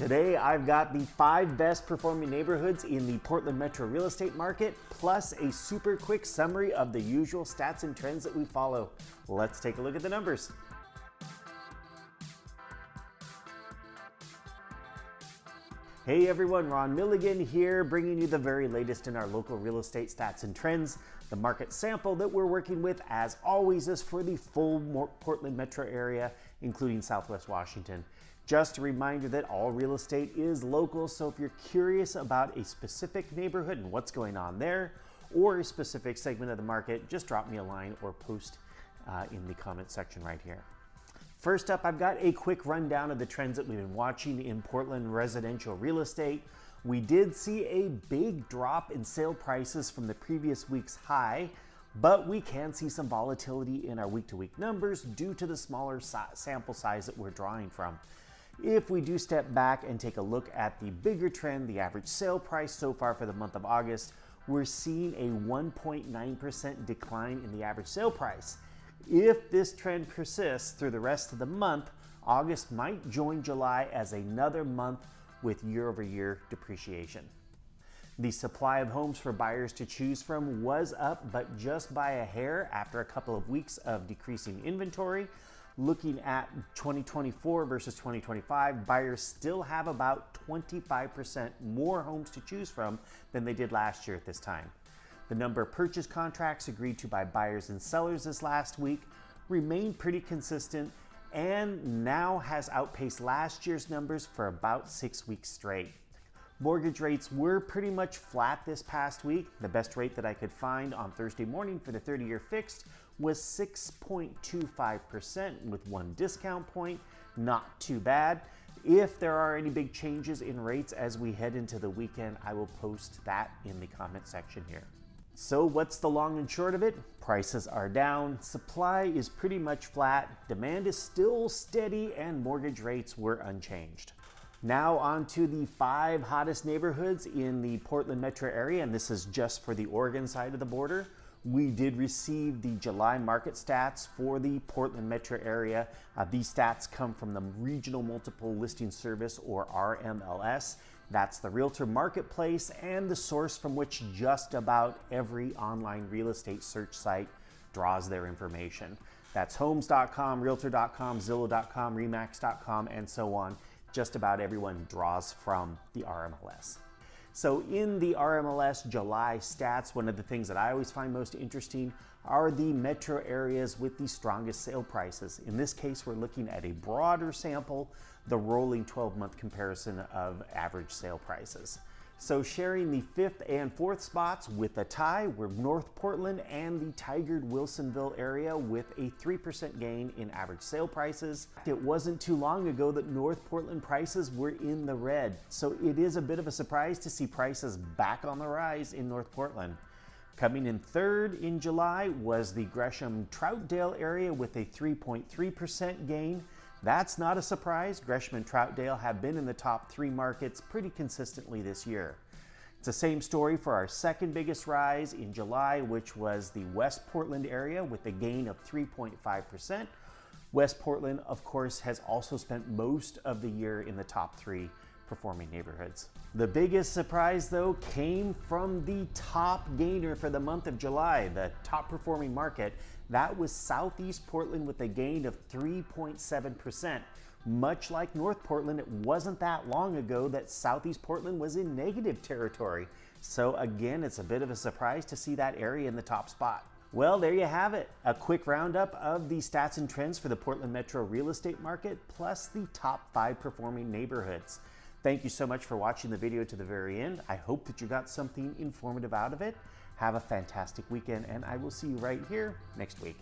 Today, I've got the 5 best performing neighborhoods in the Portland metro real estate market, plus a super quick summary of the usual stats and trends that we follow. Let's take a look at the numbers. Hey everyone, RRMilligan here, bringing you the very latest in our local real estate stats and trends. The market sample that we're working with, as always, is for the full Portland metro area, including Southwest Washington. Just a reminder that all real estate is local, so if you're curious about a specific neighborhood and what's going on there, or a specific segment of the market, just drop me a line or post in the comment section right here. First up, I've got a quick rundown of the trends that we've been watching in Portland residential real estate. We did see a big drop in sale prices from the previous week's high, but we can see some volatility in our week-to-week numbers due to the smaller sample size that we're drawing from. If we do step back and take a look at the bigger trend, the average sale price so far for the month of August, we're seeing a 1.9% decline in the average sale price. If this trend persists through the rest of the month, August might join July as another month with year-over-year depreciation. The supply of homes for buyers to choose from was up, but just by a hair after a couple of weeks of decreasing inventory. Looking at 2024 versus 2025, buyers still have about 25% more homes to choose from than they did last year at this time. The number of purchase contracts agreed to by buyers and sellers this last week remained pretty consistent and now has outpaced last year's numbers for about 6 weeks straight. Mortgage rates were pretty much flat this past week. The best rate that I could find on Thursday morning for the 30-year fixed was 6.25% with 1 discount point. Not too bad. If there are any big changes in rates as we head into the weekend, I will post that in the comment section here. So what's the long and short of it? Prices are down, supply is pretty much flat, demand is still steady, and mortgage rates were unchanged. Now on to the 5 hottest neighborhoods in the Portland metro area, and this is just for the Oregon side of the border. We did receive the July market stats for the Portland metro area. These stats come from the Regional Multiple Listing Service, or RMLS. That's the realtor marketplace and the source from which just about every online real estate search site draws their information. That's homes.com, realtor.com, zillow.com, remax.com, and so on. Just about everyone draws from the RMLS. So in the RMLS July stats, one of the things that I always find most interesting are the metro areas with the strongest sale prices. In this case, we're looking at a broader sample, the rolling 12-month comparison of average sale prices. So sharing the 5th and 4th spots with a tie were North Portland and the Tigard-Wilsonville area with a 3% gain in average sale prices. It wasn't too long ago that North Portland prices were in the red, so it is a bit of a surprise to see prices back on the rise in North Portland. Coming in 3rd in July was the Gresham-Troutdale area with a 3.3% gain. That's not a surprise. Gresham and Troutdale have been in the top 3 markets pretty consistently this year. It's the same story for our 2nd biggest rise in July, which was the West Portland area with a gain of 3.5%. West Portland, of course, has also spent most of the year in the top 3 performing neighborhoods. The biggest surprise, though, came from the top gainer for the month of July, the top performing market. That was Southeast Portland with a gain of 3.7%. Much like North Portland, it wasn't that long ago that Southeast Portland was in negative territory. So again, it's a bit of a surprise to see that area in the top spot. Well, there you have it. A quick roundup of the stats and trends for the Portland metro real estate market, plus the top 5 performing neighborhoods. Thank you so much for watching the video to the very end. I hope that you got something informative out of it. Have a fantastic weekend, and I will see you right here next week.